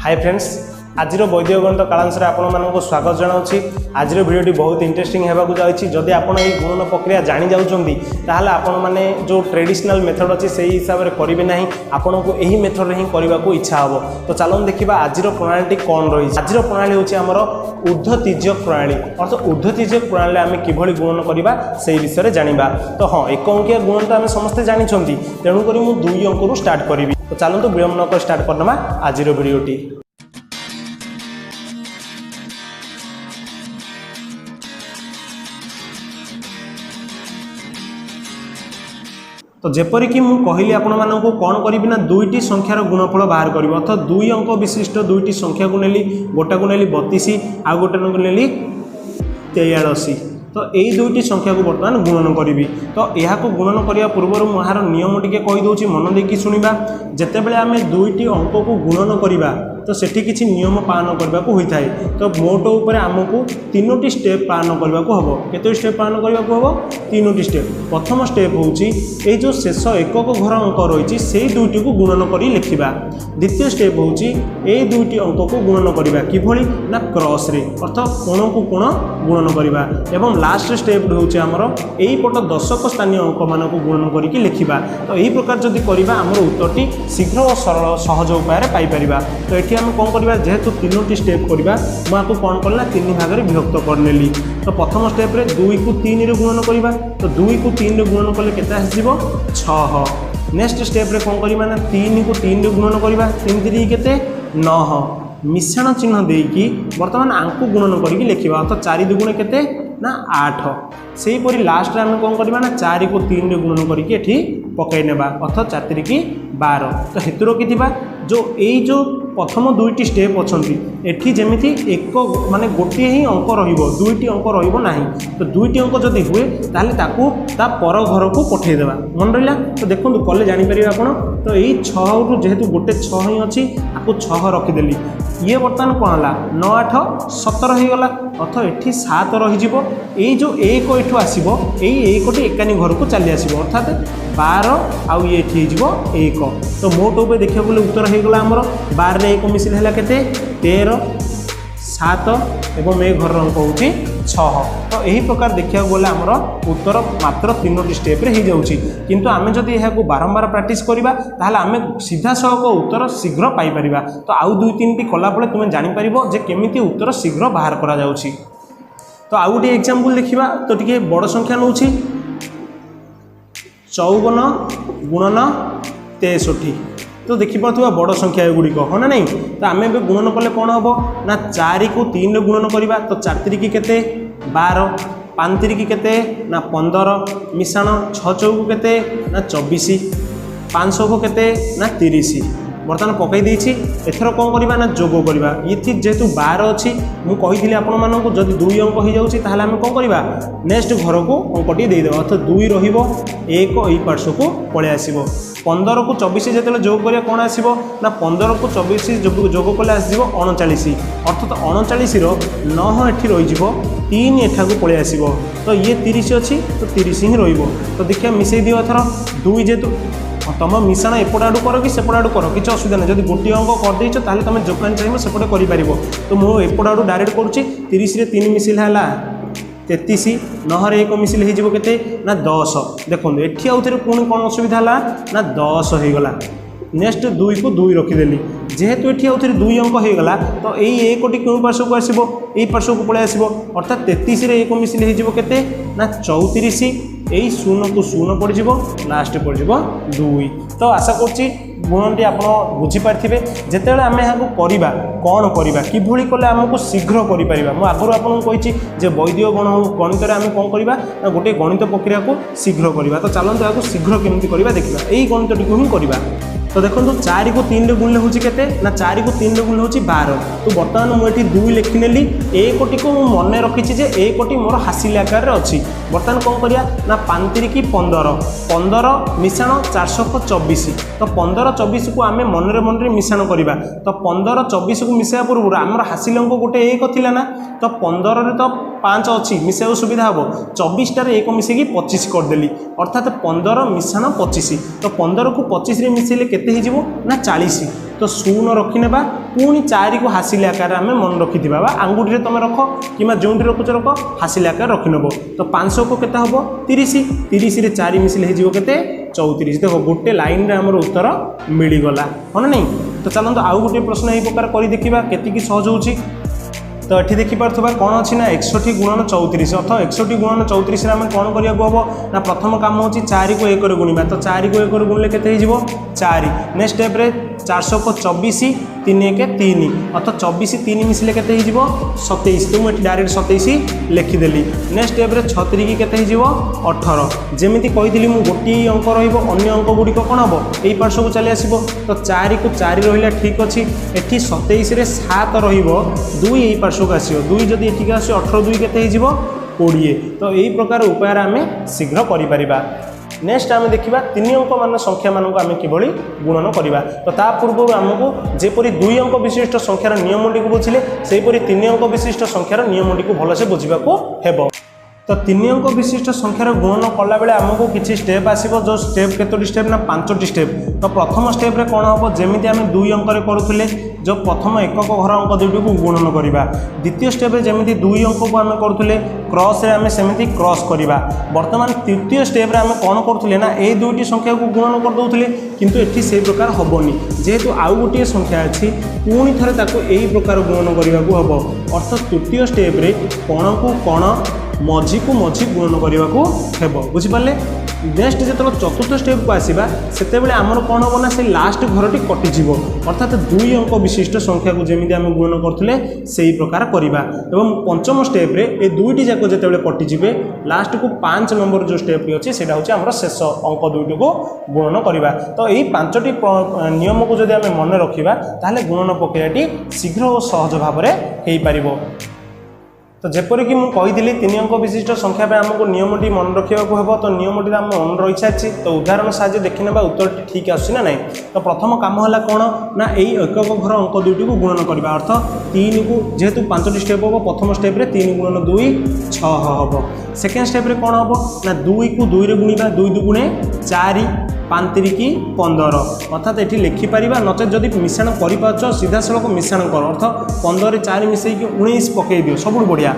Hi friends, आज वैदिक गणित कालांश आपको स्वागत जनाऊँगी। आज भिडियोटी बहुत इंटरेस्टिंग होगा जाऊँगी। जदि आप गुणन प्रक्रिया जानी जाऊँगी आपण मैंने जो ट्रेडिशनल मेथड अच्छी से हिसाब से करेंगे ना, आपन को यही मेथड ही करने को इच्छा हम। तो चलो देखा आज प्रणाली कौन रही। आज प्रणाली हूँ आमर ऊर्ध्वतिर्यक प्रणाली, अर्थात ऊर्ध्वतिर्यक प्रणाली आम किभली गुणन करवा से विषय में जाना। तो हाँ, एक अंकिया गुणन तो आम समस्ते जानते, तेणुक मुझे 2 अंक स्टार्ट करी। तो चलते विलम्ब न कर स्टार्ट करना आज भिडियोटी। तो जेपरिक मुझे कहली आपण मानक कौन करी ना, 2टी संख्यार गुणफल बाहर करी। अर्थात 2 अंक विशिष्ट 2टी संख्या को नेली, गोटा को नेली 32 आउ गोटे को नेली 83। तो यही 2टी संख्या को बर्तमान गुणन करी। तो यह गुणन करने पूर्व मुझार नियम टी कहीदे, मन देखिए शुणा। जितेबाला आम 2टी अंक को गुणन करवा तो सेठी किसी नियम पालन करने को होता है। तो मोट उपर आमको 3टी स्टेप पालन करने को हम। केतो स्टेप पालन करने को हम? 3टी स्टेप। प्रथम स्टेप हूँ जो शेष एकक घर अंक रही से 2टी को गुणन कर लिखा। द्वितीय स्टेप हूँ ये 2टी अंक को गुणन करवा किभली ना क्रॉस रे, अर्थात कोण को कोण गुणन करवा। एवं लास्ट स्टेप हूँ आमर यही पट दशक स्थानीय अंक मान को गुणन करके लिखा। तो यही प्रकार जदि करवा आमर उत्तरटी शीघ्र और सरल सहज उपाय पाइपर। तो ये आम कौन करवा, जेहेतु 3टी स्टेप करवा मुझे कौन करना 3 भाग में विभक्त करनेली। तो प्रथम स्टेप रे 2 को 3 रे गुणन करवा। तो 2 को 3 रे गुणन कले केते आसीबो 6। नेक्स्ट स्टेप रे कौन करवा ना 3 को 3 रे गुणन करवा। 3 3 केते 9। मिश्रण चिन्ह देकी वर्तमान आंकु गुणन करके लिखा। अर्थात 4 2 केते ना 8। से परी लास्ट रे आम कौन करवा ना 4 को 3 रे गुणन करके एठी पकई नेबा, अर्थात 4 3 की 12। तो हेतु रखिथिबा जो प्रथम 2टी स्टेप अच्छी एठी जेमिति एक माने गोटे ही अंक रहिबो, 2टी अंक रहिबो नाही। तो 2टी अंक जदि हुए ताले ताकू ता पर घर को पठे देबा। मन रहिला। तो देखंतु कले जानि परिबे आपण। तो यही 6 रु जेहेतु गोटे 6 ही अछि आकु 6 रखिदेली। ये बर्तमान कौन है 9 8 17 हो गला। अर्थात एठी 7 रहीजिवो। ये जो 1 एठू आसीबो, एई 1टी एकानी घर को चली आसीबो, अर्थात 12 आउ ये एठी हिजिवो 1। तो मोट उपर देखिया बोले उत्तर हो गला हमर 12 रे 1 मिसिल हैला केते 13 7 एवं ए घर अंक होची 6। तो यही प्रकार देखिया बोले हमर उत्तर मात्र 3टी स्टेप रे हो जाउची। किंतु आमे जदि यह को बारंबार प्रैक्टिस करिबा ताहले आमे सीधा सह उत्तर शीघ्र पाई परिबा। तो आउ 2 3टी कला पळे तुमे जानि परिबो जे केमिति उत्तर शीघ्र बाहर करा जाउची। तो आउ गोटे एग्जांपल देखिबा। तो टिके बड़ संख्या नउची 54 गुणन 63। तो देखिपा बड़ संख्या एगुड़िक हाँ ना नहीं। तो आम ए गुणन कले कौन हम ना 4 को 3 रे गुणन करवा। तो 4 3 की केते 12, 5 3 की केते ना 15, मिश्रण 6 4 केते ना 24, 500 को केते ना 30। बर्तमान पकई देछि। एथर कौन करवा ना जोग करवा। ये जेहेतु 12 अच्छी मुझे आपण मानक जदि 2 अंक हो जाउछि ताहले आमे कौन करवा नेक्स्ट घर को अंकटी देदेबा। अर्थात 2 रहिबो 1 एई पार्श्व को पळे आसीबो। 15 को 24 जेतेले जोग करिया कौन आसीबो ना 15 को 24 जोग कले आसीबो 39। अर्थात 39 रो 9 एठी रहि जिवो 3 एठा को पळे आसीबो। तो ये 30 अच्छी तो 30 ही रहिबो। तो देखिया मिसई दियो एथर 2 जेतु तुम मिश्रण एपट आड़ू कर कि सेपट आड़ू कर किसी असुविधा नहीं। जब गोटे अंक करदेच ताहले तुम जो चाहिए सेपटे कर। तो मुझे एपट आड़ू डायरेक्ट करुच्ची। 30 रे 3 मिसिल है 33, 9 रे 1 मिसिल हो केते ना 10। देखो एठी आउ थे पुणी कौन असुविधा है ना 10 हो गला। नेक्स्ट 2 को 2 रखिदेली। जेहेतु ये आउ थे 2 अंक हो गला। तो यही 1टी क्यों पार्श्व को आसो यही पार्श्व को पलि आसो। अर्थात 33 रे 1 मिसिल हो केते ना 34। यही 0 को 0 पड़ जाव, लास्ट पड़ जाव 2। तो आशा करुच्ची गुणटी आप बुझीपारे। जिते आम यहाँ करवा कौन करवा किभली कले आमको शीघ्र कर। मुझे आगुरी आपको कही वैदिक गणित आम कौन करवा ना गोटे गणित प्रक्रिया को शीघ्र करवा। तो चलते यहाँ शीघ्र केमती करवा देखा। यही गणित टी ही करवा। तो देखो 4 को 3 रे गुणले होची केते ना 4 को 3 रे गुणले होची 12। तो बर्तमान मुझे 2 लिखिनेली। 1टी को मन रखी जे 1टी मोर हासिल आकार रे अच्छी। बर्तमान कौन करिया ना 5 3 की 15, 15 मिश्रण 424। तो 15 24 को आम मन रे मिश्रण करवा। तो 15 24 को मिसाया पूर्व आमर हासिल अंक गोटे 1 थिला ना। तो 15 रे तो 5 अच्छी मिसाइबा सुविधा हम। 24 टारे 1 मिसेकी 25 करदेली। अर्थात 15 मिश्रण 25। तो 15 को 25 रे मिसेले केते हो ना 40 तो 0 रखिनेबा पुणी 4 को हासिल आकार आम मन रखि आंगुठी तुम रख कि जो रखुच रख हासिल आकार रखिनब तो 500 को केते हम 30 30 रे 4 मिसिले हो केते 34 देखो गोटे लाइन रे हमर उत्तर मिलगला हाँ नहीं। तो चलते आउ गोटे प्रश्न यही प्रकार कर देखा केतिकी सहज होची। तो ये देखिपे कौन अच्छी ना 61 गुणन 34 अर्थात 61 गुणन 34 आम कौन करा हम ना प्रथम काम हो 4 को 1 गुणा तो 4 को 1 गुणिले केते हो 4 नेक्स्ट स्टेप 400 को 24 3 1 3 अर्थात 24 3 मिसिले केते हो 27 तो मुझे डायरेक्ट 27 लिखिदेली नेक्स्ट स्टेप 36 की केते हो 18 जमी कही मुझे गोटे अंक रही अंक गुड़िक कौन हम यही पार्श्व को चली आसो तो 4 को 4 रहा ठीक अच्छी एटी 27 रे 7 रू यही पार्श्व को आसो 2 जदि एटिक आस 18 2 केते हो 20 तो यही प्रकार उपाय आम शीघ्र कर। नेक्स्ट आम देखा 3 अंक मान संख्या मानक आम किभली गुणन करवा तो ता पूर्व आमको जेपरी 2 अंक विशिष्ट संख्यार नियमटी को बुझिले सेहीपरि 3 अंक विशिष्ट संख्यार नियमटी को भलसे बुझाको हेबो। तो 3 अंक विशिष्ट संख्यार गुणन कला बेले आमको किसी स्टेप आसो जो स्टेप केतोटी स्टेप ना 5टी स्टेप तो प्रथम स्टेप रे कौन हम जमी आम 2 अंक करुले जो प्रथम एकक घर अंक दुईटी को गुणन करवा द्वितीय स्टेप रे जमी 2 अंक को आम करुले क्रॉस रे आम सेमती क्रॉस करवा वर्तमान तृतीय स्टेप रे आम कौन करुले ना ये दुईटी संख्या को गुणन करदे किंतु एठी से प्रकार हेनी जेहेतु आउ गोटे संख्या अच्छी पुणी थे यही प्रकार गुणन करने को हम अर्थात तृतीय स्टेप रे कण को कण मझी को मझी गुणन करने को हेब बुझिपारे। नेक्स्ट जो चतुर्थ स्टेप को आसवा से आमर कौन हम ना से लास्ट घरटी कटिज अर्थात 2 अंक विशिष्ट संख्या को जमी आम गुणन करुले से ही प्रकार करवा एवं पंचम स्टेप रे ये दुईटी जाक जो कटिजे लास्ट को 5 नंबर जो स्टेप अच्छे से हूँ शेष अंक दुईटी को गुणन करवा तो यही 5टी नियम को जब आम मन रखा ताहले गुणन प्रक्रियाटी शीघ्र और सहज भाव में हो पार। तो जेपरिक मुझे कही 3 अंक विशिष्ट संख्या आमको नियमटी मन रखा हे तो नियमटी आम मन रही सारी तो उदाहरण साहय देखने उत्तर ठीक आसना ना तो प्रथम कम है कौन ना यही एकक घर अंक दुईटी को गुणन करवा अर्थ 3 को जेहेतु 5टी स्टेप हम प्रथम स्टेप 3 गुणन 2 6 हम सेकेंड स्टेप कौन हम ना 2 को 2 रे गुणा 2 दुगुणे 4 5 3 15 अर्थात ये लिखिपर नचे जदि मिश्रण कर सीधा सड़क मिश्रण कर अर्थ 15 4 मिसेक 19 पकई दियो सब बढ़िया।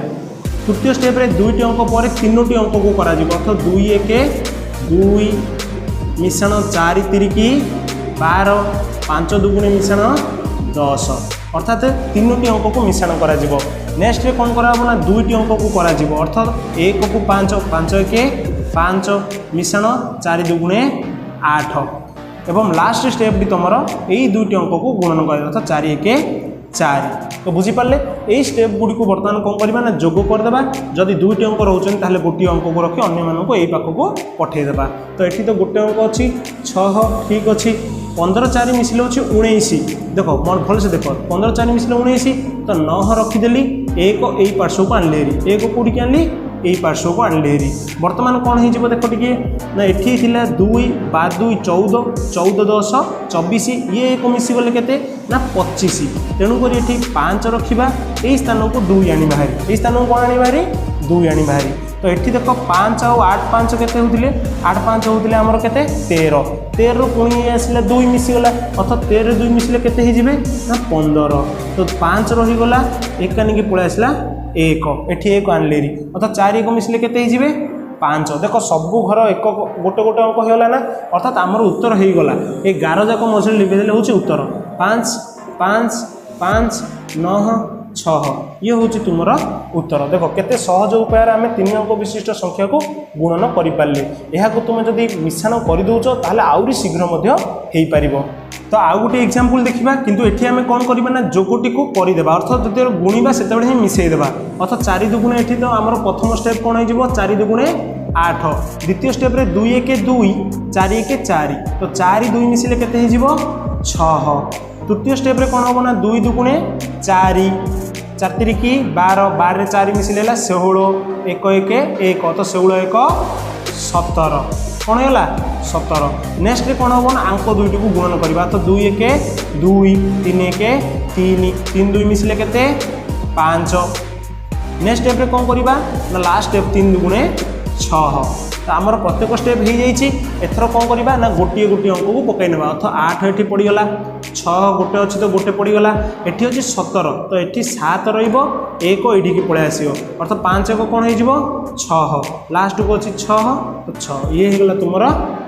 तृतीय स्टेप रे 2टी अंक पर 3टी अंक को करा अर्थात 2 1 2 मिश्रण 4 3 12 5 दुगुणे मिश्रण 10 अर्थात 3टी अंक को मिश्रण करा नेक्स्ट कौन करा ना 2टी अंक को करा अर्थात 1 को 5 5 1 5 मिश्रण 4 दुगुणे 8 एवं लास्ट स्टेप तुम यही 2टी अंक को गुणन कर अर्थात 4 1 4 तो बुझीपारे यही स्टेप गुड़ी को बर्तमान कौन करवा ना जोग करदे जदि 2टी अंक रोचे ताहले गोटे अंक को रखी अन्य मानक यही पाख को पठेदेबा तो ये तो गोटे अंक अच्छी 6 ठीक अच्छी 15 4 मिसिले अच्छी 19 देख मोर भल से देख 15 4 मिसिले 19 तो 9 रखीदेली 1 यही पार्श्व को आणली 1 कौटी आनली यही पार्श्व को आणले हेरी बर्तमान कौन हो देख टी ना ये 2 12 2 14 14 10 24 ये एक मिसीगले के ना 25 तेणुक ये 5 रखा यही स्थान को 2 आनी बाहरी यही स्थान को कौन आनी बाहरी 2 आनी बाहरी तो ये देख 5 और 8 5 के 8 5 होते आमर के 13 13 पुणी आसला 2 मिसीगला अर्थात 13 2 मिसिले के ना 15 तो 5 रहीगला एकानी की पलि आसला 1 एठी 1 आणलेरी अर्थात 4 1 मिसिले के 5 देख सबू घर एक गोटे गोटे अंक होगा ना अर्थात आमर उत्तर हो गला ये 11 जाक मझे लिखिदेले हूँ उत्तर 5 5 5 9 6 ये हूँ तुम उत्तर देख केते सहज उपाय आम 3 अंक विशिष्ट संख्या को गुणन करें यह तुम जब मिश्रण करदे ताहले आउरी शीघ्र हो पार। तो आउ गोटे एग्जांपल देखा किंतु एठी आम कौन करवा ना जोगटी को करदेबा अर्थात जो गुणा से ही मिसेदेबा अर्थात 4 दुगुणे एठी तो आमर प्रथम स्टेप कौन हो 4 दुगुणे 8 द्वितीय स्टेप रे 2 1 2 4 1 4 तो 4 2 मिसिले के 6 तृतीय स्टेप रे कौन हम ना 2 दुगुणे 4 4 3 12 12 रे 4 मिसिले 16 1 1 1 तो 16 1 17 कौन है 17 नेक्स्ट कौन हम ना अंक दुईटी को गुणन करवा तो 2 1 2 3 1 3 3 2 मिसिले के 5 नेक्स्ट स्टेप रे कौन करवा ना लास्ट स्टेप 3 दुगुणे 6 तो आमर प्रत्येक स्टेप हो जाइए। एथर कौन करवा ना गोटे गोटे अंक को पकई ना अर्थ 8 ये पड़गला 6 गोटे अच्छी तो गोटे पड़गला एटी अच्छी 17 तो ये 7 रक ये पलि आस अर्थ 5 एक कौन हो 6 लास्ट को अच्छी 6 तो 6 ये होगा तुम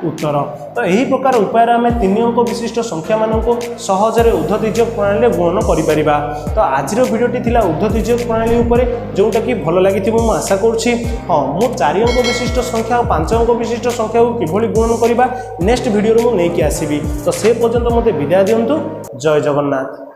उत्तर। तो यही प्रकार उपाय आम 3 अंक विशिष्ट संख्या मान सहजरे उद्धतिजक प्रणाली गुणन कर। तो आज भिडियोटी थी उद्धतिजक प्रणाली जोटा कि भल लगी मुझे आशा करुँची। हाँ मु 4 अंक विशिष्ट संख्या और 5 अंक विशिष्ट संख्या को किभली गुणन करवा नेक्स्ट भिडियो मुझे नहीं आसबि। तो से पर्यंत मत विदाय दिंतु। जय जगन्नाथ।